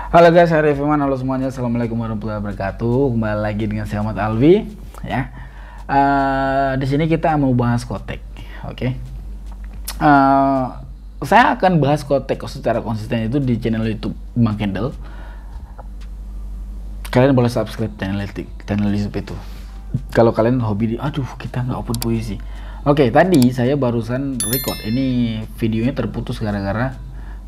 Halo guys, hari Firman, halo semuanya, assalamualaikum warahmatullahi wabarakatuh. Kembali lagi dengan saya Ahmad Alwi, ya. Di sini kita mau bahas Kotek, oke? Saya akan bahas Kotek secara konsisten itu di channel YouTube Bang Kendall. Kalian boleh subscribe channel YouTube itu. Kalau kalian hobi kita nggak open puisi. Oke, tadi saya barusan record. Ini videonya terputus gara-gara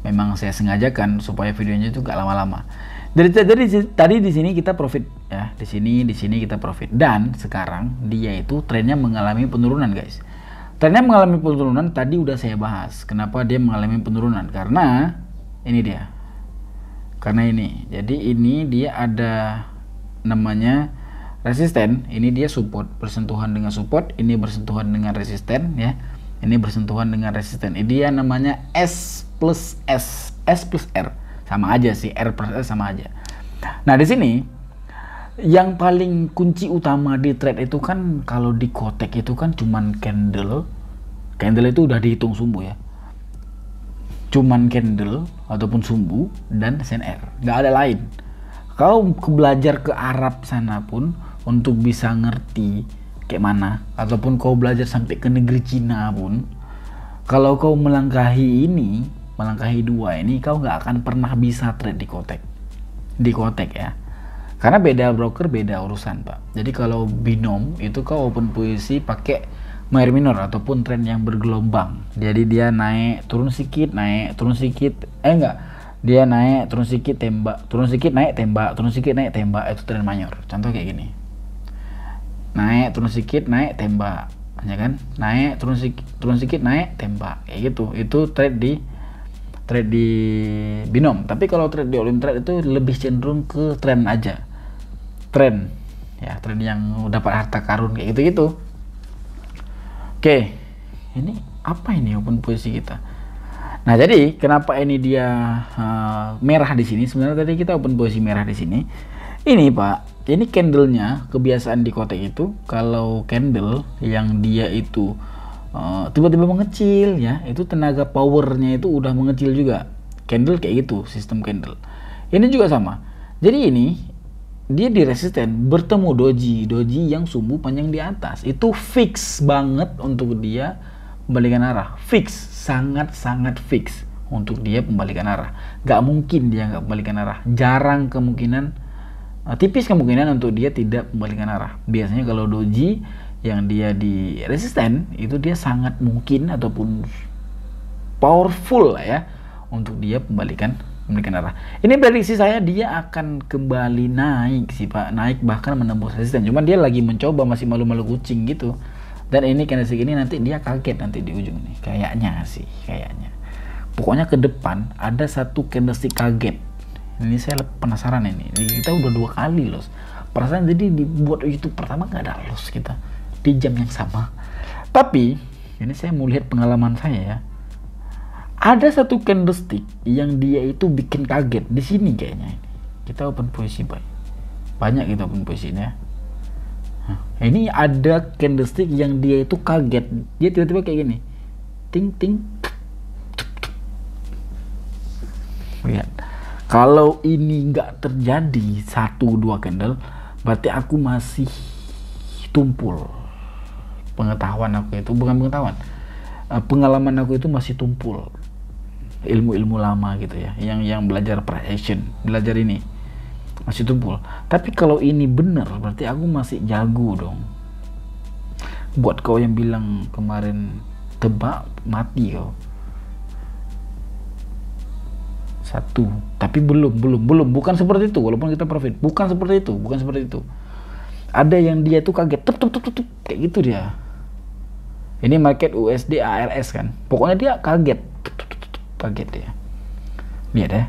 memang saya sengajakan supaya videonya itu gak lama-lama. Tadi di sini kita profit ya, di sini kita profit, dan sekarang dia itu trennya mengalami penurunan guys. Trennya mengalami penurunan tadi udah saya bahas. Kenapa dia mengalami penurunan? Karena ini dia. Karena ini. Jadi ini dia ada namanya resisten. Ini dia support, bersentuhan dengan support, ini bersentuhan dengan resisten ya. Ini bersentuhan dengan resisten. Ini dia namanya S plus R, sama aja sih, R plus S sama aja. Nah di sini yang paling kunci utama di trade itu kan, kalau di Kotek itu kan cuman candle itu udah dihitung sumbu ya, cuman candle ataupun sumbu dan SNR, nggak ada lain. Kau belajar ke Arab sana pun untuk bisa ngerti kayak mana, ataupun kau belajar sampai ke negeri Cina pun, kalau kau melangkahi dua ini, kau nggak akan pernah bisa trade di Kotek ya, karena beda broker, beda urusan pak. Jadi kalau binom itu kau open posisi pakai mahir minor ataupun tren yang bergelombang. Jadi dia naik turun sedikit, naik turun sedikit, dia naik turun sedikit tembak, turun sedikit naik tembak, turun sedikit naik tembak, itu tren mayor. Contoh kayak gini, naik turun sedikit naik tembak ya kan, naik turun sedikit naik tembak kayak gitu. Itu trade di binom. Tapi kalau trade di all in trade itu lebih cenderung ke tren aja, tren yang dapat harta karun kayak gitu. Oke, ini apa ini open posisi kita? Nah jadi kenapa ini dia merah di sini? Sebenarnya tadi kita open posisi merah di sini. Ini pak, ini candlenya, kebiasaan di Kotek itu kalau candle yang dia itu tiba-tiba mengecil ya, itu tenaga powernya itu udah mengecil juga. Candle kayak gitu, sistem candle ini juga sama. Jadi ini dia di resisten bertemu doji yang sumbu panjang di atas, itu fix banget untuk dia pembalikan arah, fix, sangat fix untuk dia pembalikan arah. Gak mungkin dia nggak pembalikan arah, jarang kemungkinan, tipis kemungkinan untuk dia tidak pembalikan arah. Biasanya kalau doji yang dia di resisten itu dia sangat mungkin ataupun powerful lah ya untuk dia pembalikan arah. Ini prediksi saya dia akan kembali naik sih pak, naik bahkan menembus resisten. Cuman dia lagi mencoba, masih malu-malu kucing gitu. Dan ini candlestick ini nanti dia kaget nanti di ujung nih, kayaknya. Pokoknya ke depan ada satu candlestick kaget. Ini saya penasaran ini kita udah 2 kali loss. Perasaan jadi dibuat YouTube pertama nggak ada loss kita di jam yang sama. Tapi ini saya mau lihat pengalaman saya ya. Ada satu candlestick yang dia itu bikin kaget di sini kayaknya. Kita open posisi buy. Banyak kita open posisinya. Ini ada candlestick yang dia itu kaget. Dia tiba-tiba kayak gini. Ting ting. Lihat. Kalau ini nggak terjadi 1-2 candle, berarti aku masih tumpul. Pengetahuan aku itu, bukan pengetahuan, pengalaman aku itu masih tumpul. Ilmu lama gitu ya, yang belajar price action, belajar ini masih tumpul. Tapi kalau ini bener, berarti aku masih jago dong. Buat kau yang bilang kemarin tebak, mati kau. Satu, tapi belum, bukan seperti itu. Walaupun kita profit, bukan seperti itu. Ada yang dia tuh kaget, tup, kayak gitu dia. Ini market USD ARS kan, pokoknya dia kaget, kaget dia. Lihat ya,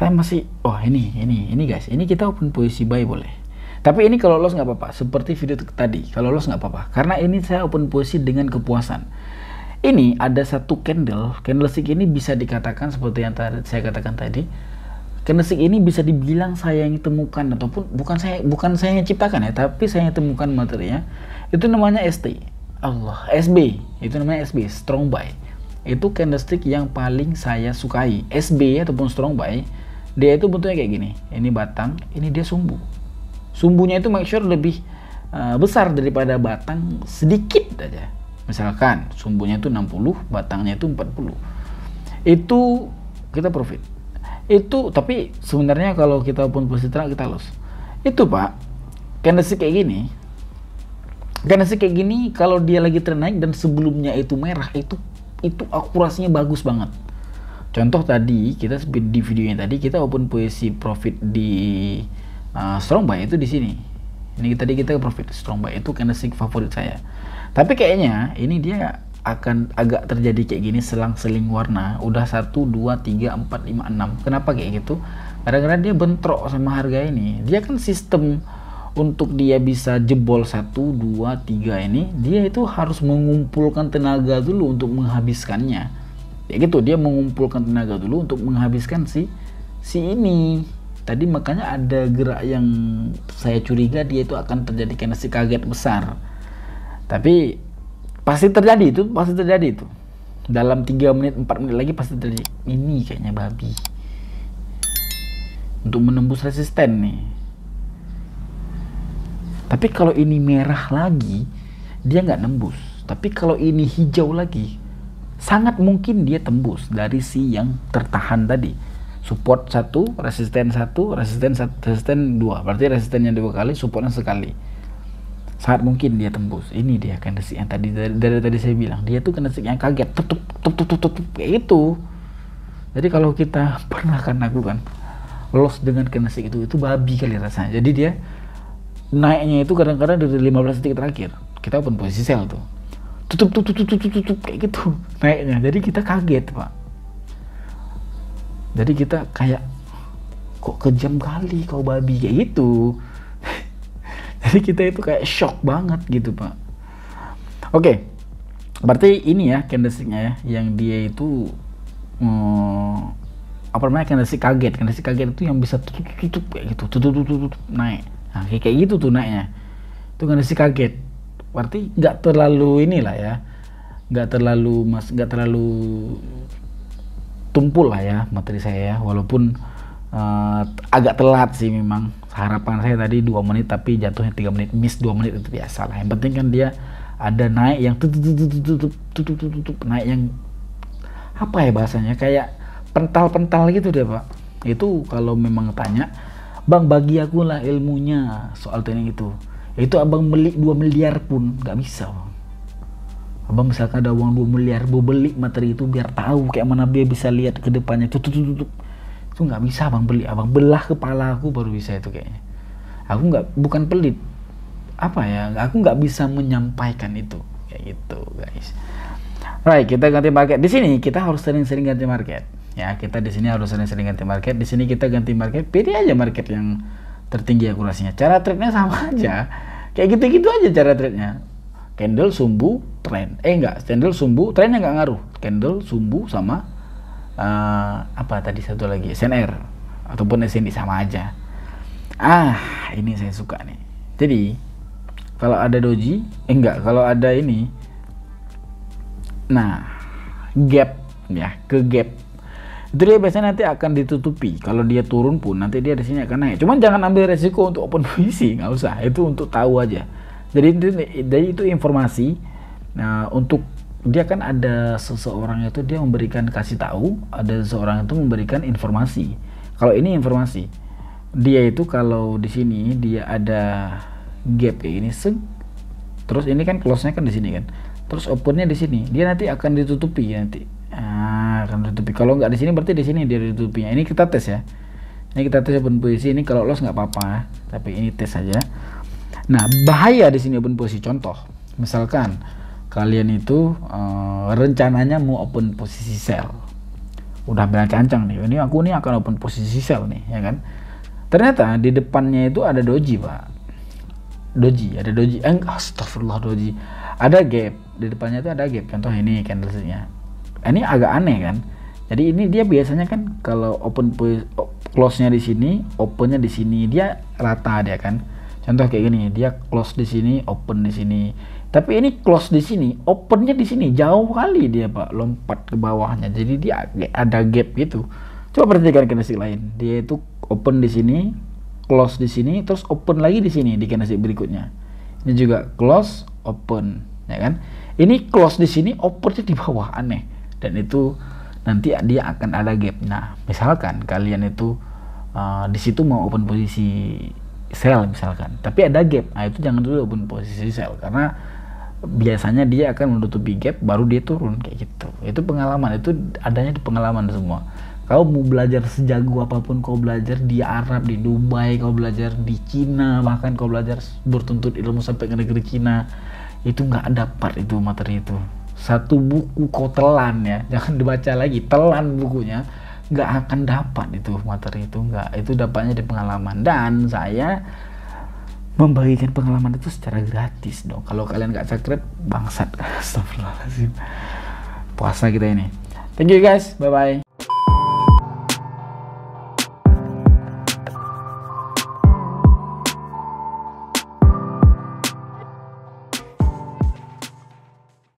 saya masih, ini guys, ini kita open posisi buy boleh. Tapi ini kalau loss nggak apa-apa, seperti video tadi. Kalau loss nggak apa-apa, karena ini saya open posisi dengan kepuasan. Ini ada satu candlestick ini bisa dikatakan seperti yang saya katakan tadi. Candlestick ini bisa dibilang saya yang temukan, ataupun bukan saya yang ciptakan ya, tapi saya yang temukan materinya. Itu namanya SB. Itu namanya SB, strong buy. itu candlestick yang paling saya sukai. SB ataupun strong buy, dia itu bentuknya kayak gini. Ini batang, ini dia sumbu. Sumbunya itu make sure lebih besar daripada batang sedikit aja. Misalkan sumbunya itu 60, batangnya itu 40. Itu kita profit. Itu tapi sebenarnya kalau kita pun posisi terang kita loss. Itu Pak, candlestick kayak gini. Candlestick kayak gini kalau dia lagi tren naik dan sebelumnya itu merah, itu akurasinya bagus banget. Contoh tadi kita di videonya tadi kita open posisi profit di strong buy itu di sini. Ini tadi kita profit strong buy, itu candlestick favorit saya. Tapi kayaknya ini dia akan agak terjadi kayak gini selang-seling warna. Udah 1 2 3 4 5 6. Kenapa kayak gitu? Kadang-kadang dia bentrok sama harga ini. Dia kan sistem untuk dia bisa jebol 1 2 3 ini, dia itu harus mengumpulkan tenaga dulu untuk menghabiskannya. Ya gitu, dia mengumpulkan tenaga dulu untuk menghabiskan si ini. Tadi makanya ada gerak yang saya curiga dia itu akan terjadi karena si kaget besar. Tapi pasti terjadi itu. Dalam 3 menit 4 menit lagi pasti terjadi. Ini kayaknya babi. Untuk menembus resisten nih. Tapi kalau ini merah lagi, dia nggak nembus. Tapi kalau ini hijau lagi, sangat mungkin dia tembus dari si yang tertahan tadi. Support 1, resisten 1, resisten 2. Berarti resistennya 2 kali, supportnya sekali. Sangat mungkin dia tembus. Ini dia candlestick yang tadi dari tadi saya bilang. Dia tuh candlestick yang kaget, tutup kayak itu. Jadi kalau kita pernah kan lakukan loss dengan candlestick itu babi kali rasanya. Jadi dia naiknya itu kadang-kadang dari 15 detik terakhir kita open posisi sell tuh, tutup kayak gitu naiknya. Jadi kita kaget Pak, jadi kita kayak kok kejam kali kau babi kayak gitu. Jadi kita itu kayak shock banget gitu Pak. Oke, berarti ini ya candlesticknya ya, yang dia itu apa namanya, candlestick kaget itu yang bisa tutup kayak gitu, tutup naik. Nah, kayak gitu tuh naiknya. Itu candlestick kaget. Berarti nggak terlalu inilah ya. Nggak terlalu tumpul lah ya materi saya ya. Walaupun agak telat sih memang. Harapan saya tadi 2 menit tapi jatuhnya 3 menit. Miss 2 menit itu biasa lah. Yang penting kan dia ada naik yang tutup naik yang apa ya bahasanya, kayak pental gitu deh Pak. Itu kalau memang tanya, Bang bagi aku lah ilmunya soal trading itu abang beli 2 miliar pun nggak bisa Bang. Abang misalkan ada uang 2 miliar, mau beli materi itu biar tahu kayak mana dia bisa lihat ke depannya tutup itu nggak bisa Abang beli. Abang belah kepala aku baru bisa itu kayaknya. Aku bukan pelit, apa ya, aku nggak bisa menyampaikan itu kayak gitu guys. Right, kita ganti market. Di sini kita harus sering-sering ganti market. Ya, kita di sini harus sering-sering ganti market. Di sini kita ganti market, pilih aja market yang tertinggi akurasinya. Cara trade-nya sama aja. Kayak gitu-gitu aja cara trade-nya. Candle, sumbu, trend. Candle, sumbu, trendnya nggak ngaruh. Candle, sumbu sama apa tadi satu lagi, SNR ataupun SND sama aja. Ini saya suka nih. Jadi kalau ada doji, kalau ada ini, nah gap ya, ke gap itu dia biasanya nanti akan ditutupi. Kalau dia turun pun nanti dia di sini akan naik. Cuman jangan ambil resiko untuk open posisi, nggak usah. Itu untuk tahu aja. Jadi itu informasi. Nah, untuk dia kan ada seseorang itu dia kasih tahu, ada seseorang itu memberikan informasi. Kalau ini informasi, dia itu kalau di sini dia ada gap kayak gini, terus ini kan close-nya kan di sini kan, terus opennya di sini, dia nanti akan ditutupi nanti. Akan ditutupi. Kalau nggak di sini berarti di sini dia ditutupinya. Ini kita tes ya. Ini kita tes open posisi. Ini kalau loss nggak apa-apa, tapi ini tes saja. Nah, bahaya di sini open posisi. Contoh, misalkan kalian itu rencananya mau open posisi sell, udah berancang-ancang nih, ini aku nih akan open posisi sell nih, ya kan? Ternyata di depannya itu ada doji Pak, ada doji, astagfirullah, doji, ada gap di depannya itu ada gap. Contoh ini candlestick-nya, ini agak aneh kan? Jadi ini dia biasanya kan kalau open close-nya di sini, open-nya di sini, dia rata dia kan. Contoh kayak gini, dia close di sini, open di sini. Tapi ini close di sini, opennya di sini, jauh kali dia Pak, lompat ke bawahnya. Jadi dia ada gap gitu. Coba perhatikan candlestick lain. Dia itu open di sini, close di sini, terus open lagi di sini di candlestick berikutnya. Ini juga close, open, ya kan? Ini close di sini, opennya di bawah, aneh. Dan itu nanti dia akan ada gap. Nah, misalkan kalian itu di situ mau open posisi sell misalkan, tapi ada gap. Nah, itu jangan dulu open posisi sell karena biasanya dia akan menutupi gap baru dia turun kayak gitu. Itu pengalaman, itu adanya di pengalaman semua. Kau mau belajar sejago apapun kau belajar di Arab, di Dubai, kau belajar di Cina, bahkan kau belajar bertuntut ilmu sampai ke negeri Cina, itu nggak dapat itu materi itu. Satu buku kau telan ya, jangan dibaca lagi, telan bukunya, nggak akan dapat itu materi itu, nggak. Itu dapatnya di pengalaman. Dan saya membagikan pengalaman itu secara gratis dong. Kalau kalian nggak subscribe, bangsat. Astagfirullahaladzim. Puasa kita ini. Thank you guys, bye bye.